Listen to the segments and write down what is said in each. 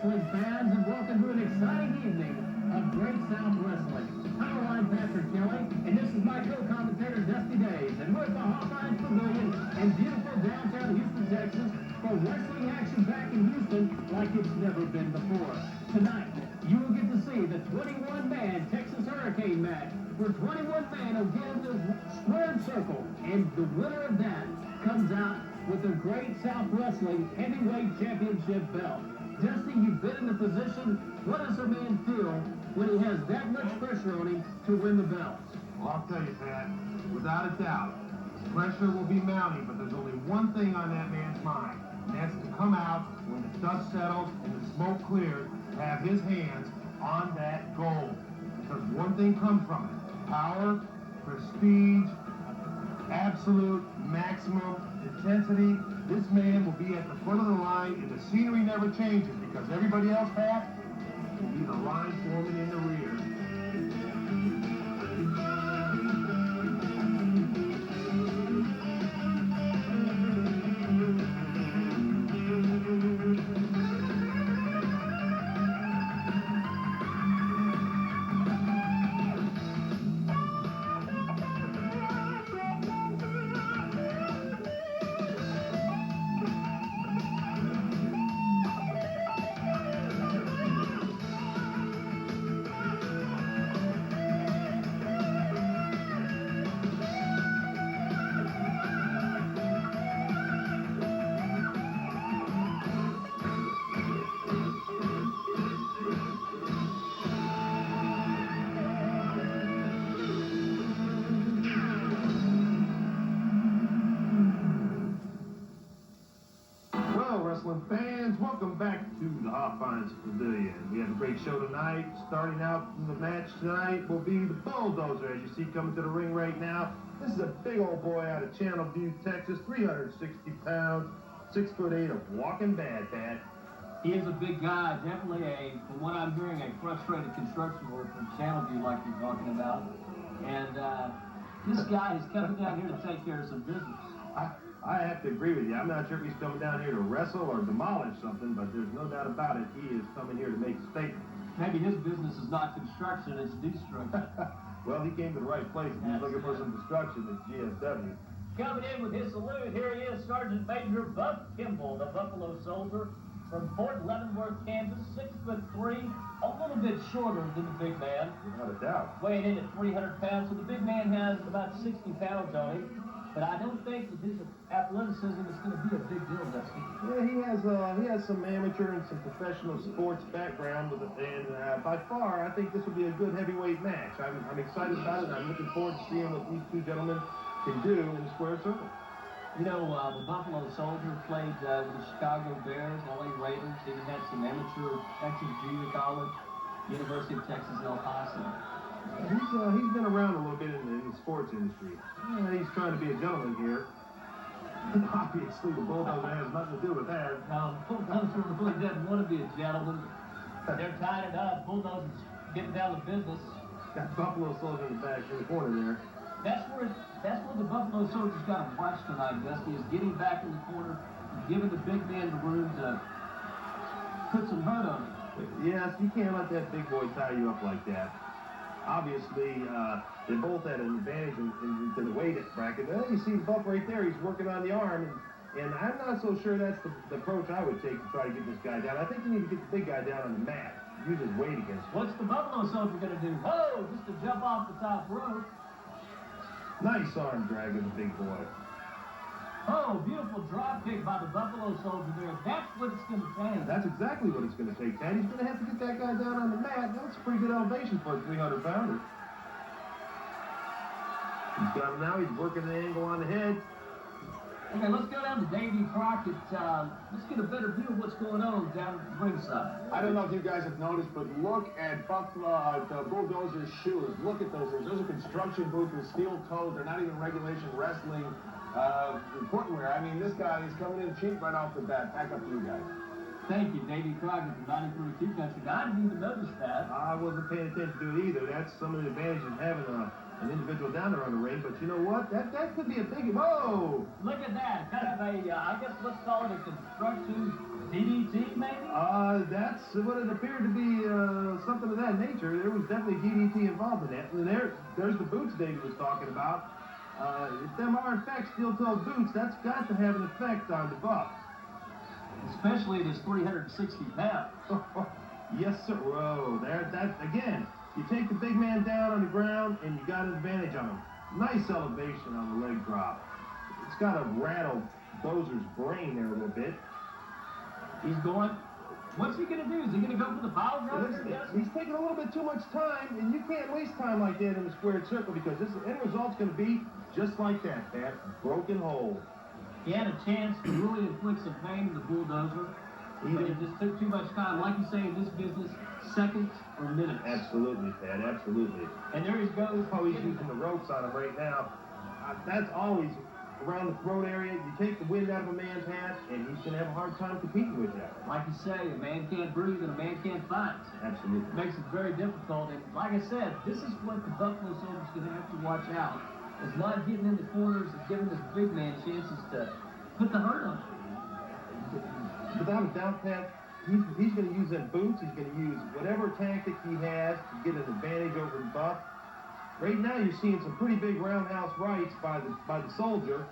wrestling fans, and welcome to an exciting evening of Great South Wrestling. I'm Patrick Kelly, and this is my co-commentator, Dusty Days, and we're at the Hofheinz Pavilion in beautiful downtown Houston, Texas, for wrestling action back in Houston like it's never been before. Tonight, you will get to see the 21-man Texas Hurricane match, where 21 men will get in the squared circle, and the winner of that comes out with the Great South Wrestling Heavyweight Championship belt. Dusty, you've been in the position. What does a man feel when he has that much pressure on him to win the belt? Well, I'll tell you, Pat, without a doubt, pressure will be mounting, but there's only one thing on that man's mind, and that's to come out when the dust settles and the smoke clears, to have his hands on that gold. Because one thing comes from it: power, prestige, absolute maximum intensity. This man will be at the front of the line, and the scenery never changes, because everybody else, Pat, will be the line foreman in the rear. Fans, welcome back to the Hofheinz Pavilion. We have a great show tonight. Starting out in the match tonight will be the Bulldozer, as you see coming to the ring right now. This is a big old boy out of Channelview, Texas, 360 pounds, 6'8" of walking bad, Pat. He is a big guy, definitely from what I'm hearing, a frustrated construction worker from Channelview, like you're talking about. And this guy is coming down here to take care of some business. I have to agree with you. I'm not sure if he's coming down here to wrestle or demolish something, but there's no doubt about it. He is coming here to make a statement. Maybe his business is not construction, it's destruction. Well, he came to the right place. He's looking for some destruction at GSW. Coming in with his salute, here he is, Sergeant Major Buck Kimball, the Buffalo Soldier from Fort Leavenworth, Kansas, 6'3", a little bit shorter than the big man. Without a doubt. Weighing in at 300 pounds, so the big man has about 60 pounds on him. But I don't think that his athleticism is going to be a big deal, Dusty. Yeah, he has some amateur and some professional sports background with it, and by far, I think this will be a good heavyweight match. I'm excited about it. I'm looking forward to seeing what these two gentlemen can do in the square circle. You know, the Buffalo Soldier played with the Chicago Bears, LA Raiders. He had some amateur Texas Junior College, University of Texas El Paso. He's been around a little bit in the sports industry. He's trying to be a gentleman here. Obviously, the Bulldozer has nothing to do with that. No, the Bulldozer really doesn't want to be a gentleman. They're tied it up. Bulldozer's getting down to business. Got Buffalo Soldier in the back in the corner there. That's where the Buffalo Soldier's got to watch tonight, Dusty, is getting back in the corner and giving the big man the room to put some hurt on him. Yes, you can't let that big boy tie you up like that. Obviously, they both had an advantage in the weight bracket. Well, you see Buck right there. He's working on the arm, and I'm not so sure that's the approach I would take to try to get this guy down. I think you need to get the big guy down on the mat. Use his weight against him. What's the Buffalo Soldier going to do? Oh, just to jump off the top rope. Nice arm drag of the big boy. Oh, beautiful drop kick by the Buffalo Soldier there. That's what it's going to take. That's exactly what it's going to take, Ted. He's going to have to get that guy down on the mat. That's a pretty good elevation for a 300-pounder. He's got him now. He's working an angle on the head. Okay, let's go down to Davey Crockett. Let's get a better view of what's going on down at ringside. I don't know if you guys have noticed, but look at Bulldozer's shoes. Look at those. Those are construction boots with steel toes. They're not even regulation wrestling footwear. I mean, this guy is coming in cheap right off the bat. Back up to you guys. Thank you, Davey Crockett from 93 Country. I didn't even notice that. I wasn't paying attention to it either. That's some of the advantages of having an individual down there on the ring. But you know what? That could be a big... Whoa! Look at that. Kind of a, I guess let's call it a construction DDT, maybe? That's what it appeared to be, something of that nature. There was definitely DDT involved in that. And there's the boots David was talking about. If them are in fact steel-toed boots, that's got to have an effect on the buff. Especially at his 360 pounds. Yes, sir. Whoa, that again. You take the big man down on the ground, and you got an advantage on him. Nice elevation on the leg drop. It's got to rattle Bozer's brain there a little bit. He's going. What's he going to do? Is he going to go for the power driver? He's taking a little bit too much time, and you can't waste time like that in a squared circle because this end result's going to be just like that, Pat. Broken hole. He had a chance to really inflict some pain to the Bulldozer. But it just took too much time. Like you say in this business, seconds or minutes. Absolutely, Pat. Absolutely. And there he goes. Oh, he's using the ropes on him right now. That's always around the throat area. You take the wind out of a man's hat, and he's going to have a hard time competing with that. Like you say, a man can't breathe and a man can't fight. Absolutely. It makes it very difficult. And like I said, this is what the Buffalo Soldier's going to have to watch out. Is not getting in the corners and giving this big man chances to put the hurt on him. Without a doubt, Pat, he's going to use them boots. He's going to use whatever tactic he has to get an advantage over the Buff. Right now, you're seeing some pretty big roundhouse rights by the Soldier.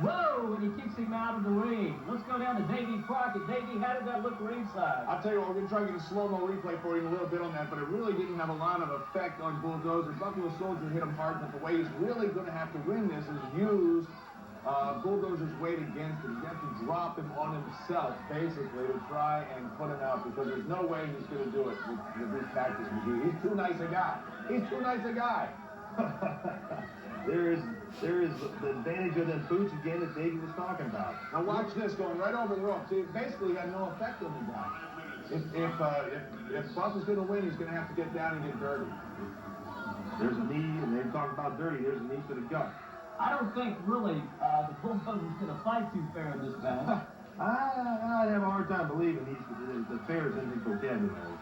Whoa, and he kicks him out of the ring. Let's go down to Davey Crockett. Davey, how did that look ringside? I'll tell you what, we're going to try to get a slow-mo replay for you in a little bit on that, but it really didn't have a lot of effect on Bulldozer. Buffalo Soldier hit him hard, but the way he's really going to have to win this is use Bulldozer's weight against him. You have to drop him on himself, basically, to try and put him out, because there's no way he's going to do it with these tactics. He's too nice a guy. He's too nice a guy. There is the advantage of them boots again that Davey was talking about. Now watch this, going right over the rope. See, it basically had no effect on the guy. If Buff is going to win, he's going to have to get down and get dirty. There's a knee, and they're talking about dirty. There's a knee to the gut. I don't think, really, the Bulldozer's going to fight too fair in this match. I have a hard time believing the fair is in his vocabulary.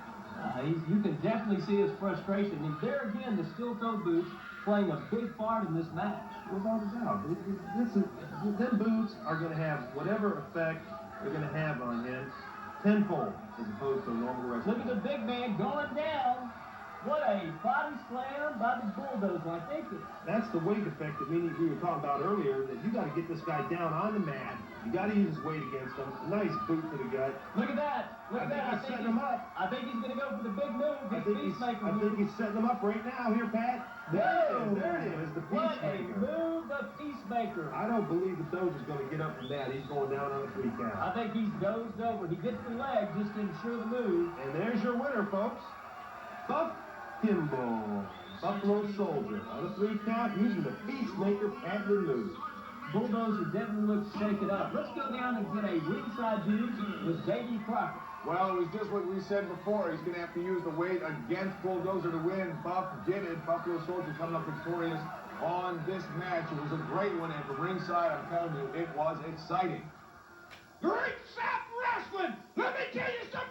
You can definitely see his frustration. And there again, the steel-toed boots playing a big part in this match. Without a doubt. Them boots are going to have whatever effect they're going to have on him tenfold as opposed to a normal wrestler. Look at the big man going down. What a body slam by the Bulldozer. I think that's the weight effect that we were talking about earlier, that you got to get this guy down on the mat. You got to use his weight against him. A nice boot to the gut. Look at that. Look at that. I think he's setting him up. I think he's going to go for the big move. I think he's setting him up right now here, Pat. There it is, the Peacemaker. What a move, the Peacemaker. I don't believe the Dozer's going to get up from that. He's going down on a 3 count. I think he's dozed over. He gets the leg just to ensure the move. And there's your winner, folks. Buff Kimball, Buffalo Soldier, on a 3 count, using the Peacemaker patented move. Bulldozer definitely looks shaken up. Let's go down and get a ringside news with Davey Crockett. Well, it was just what we said before. He's going to have to use the weight against Bulldozer to win. Buff did it. Buffalo Soldier coming up victorious on this match. It was a great one, and from ringside, I'm telling you, it was exciting. Great South Wrestling! Let me tell you something!